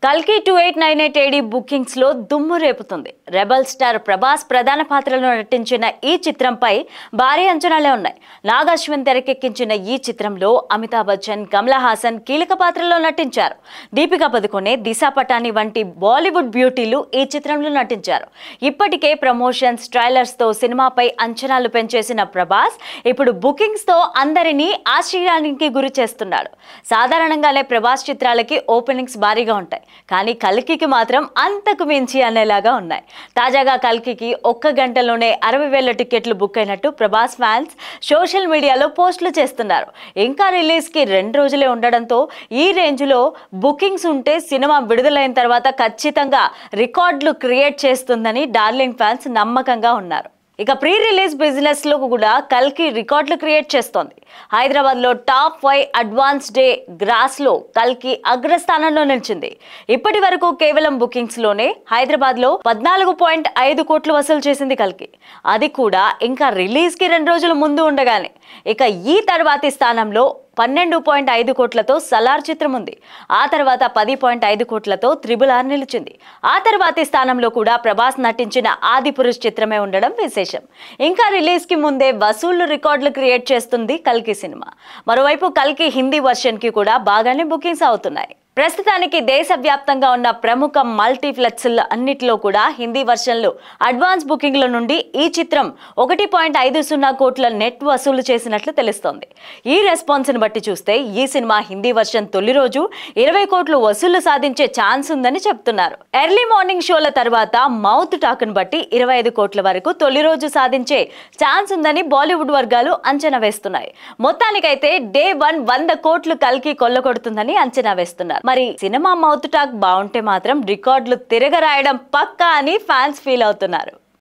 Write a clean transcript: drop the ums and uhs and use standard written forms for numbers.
కల్కి 2898 AD bookings లో దుమ్ము రేపుతుంది. రెబల్ స్టార్ ప్రభాస్ ప్రధాన పాత్రలో నటించిన ఈ చిత్రంపై భారీ అంచనాలే ఉన్నాయి. నాగ్ అశ్విన్ తెరకెక్కించిన ఈ చిత్రంలో అమితాబ్ బచ్చన్, కమల్ హాసన్ కీలక పాత్రలో నటించారు. దీపికా పదుకొనే, దిశా పటాని వంటి బాలీవుడ్ బ్యూటీలు ఈ చిత్రంలో నటించారు. ఇప్పటికే ప్రమోషన్స్, ట్రైలర్స్ తో సినిమాపై అంచనాలు పెంచేసిన ప్రభాస్ ఇప్పుడు బుకింగ్స్ తో అందరినీ ఆశ్చర్యానికి గురి చేస్తున్నాడు. సాధారణంగానే ప్రభాస్ చిత్రాలకి ఓపెనింగ్స్ భారీగా ఉంటాయి. కానీ కల్కికి మాత్రం అంతకు మించి అనేలాగా ఉన్నాయి. తాజాగా కల్కికి ఒక్క గంటలోనే 60,000 టికెట్లు బుక్ అయినట్టు ప్రభాస్ ఫ్యాన్స్ సోషల్ మీడియాలో పోస్టులు చేస్తున్నారు. ఇంకా రిలీజ్ కి 2 రోజులే ఉండడంతో ఈ రేంజ్ లో బుకింగ్స్ ఉంటే సినిమా విడుదలైన తర్వాత ఖచ్చితంగా రికార్డులు క్రియేట్ చేస్తుందని డార్లింగ్ ఫ్యాన్స్ నమ్మకంగా ఉన్నారు. ఇక ప్రీ రిలీజ్ బిజినెస్ లో కూడా కల్కి రికార్డులు క్రియేట్ చేస్తోంది. హైదరాబాద్ లో టాప్ 5 అడ్వాన్స్ డే గ్రాస్ లో కల్కి అగ్రస్థానంలో నిలిచింది. ఇప్పటి వరకు కేవలం బుకింగ్స్ లోనే హైదరాబాద్ లో 14.5 కోట్లు వసూలు చేసింది కల్కి. అది కూడా ఇంకా రిలీజ్ కి 2 రోజుల ముందు ఉండగానే. ఇక ఈ తర్వాతి స్థానంలో 12.5 కోట్లతో సలార్ చిత్రం ఉంది. ఆ తర్వాత 10.5 కోట్లతో RRR నిలిచింది. ఆ తర్వాతి స్థానంలో కూడా ప్రభాస్ నటించిన ఆదిపురుష్ చిత్రమే ఉండడం విశేషం. ఇంకా రిలీజ్ కి ముందే వసూళ్లు రికార్డులు క్రియేట్ చేస్తుంది కల్కి సినిమా. మరోవైపు కల్కి హిందీ వర్షన్ కి కూడా బాగానే బుకింగ్స్ అవుతున్నాయి. ప్రస్తుతానికి దేశవ్యాప్తంగా ఉన్న ప్రముఖ మల్టీప్లెక్స్ల అన్నిటిలో కూడా హిందీ వర్షన్లు అడ్వాన్స్ బుకింగ్ల నుండి ఈ చిత్రం 1.50 కోట్ల నెట్ వసూలు చేసినట్లు తెలుస్తోంది. ఈ రెస్పాన్స్ ని బట్టి చూస్తే ఈ సినిమా హిందీ వర్షన్ తొలి రోజు 20 కోట్లు వసూలు సాధించే ఛాన్స్ ఉందని చెప్తున్నారు. ఎర్లీ మార్నింగ్ షోల తర్వాత మౌత్ టాక్ ను బట్టి 25 కోట్ల వరకు తొలి రోజు సాధించే ఛాన్స్ ఉందని బాలీవుడ్ వర్గాలు అంచనా వేస్తున్నాయి. మొత్తానికైతే డే 1 100 కోట్లు కల్కి కొల్లగొడుతుందని అంచనా వేస్తున్నారు. మరి సినిమా మౌత్ టాక్ బాగుంటే మాత్రం రికార్డులు తిరగరాయడం పక్కా అని ఫ్యాన్స్ ఫీల్ అవుతున్నారు.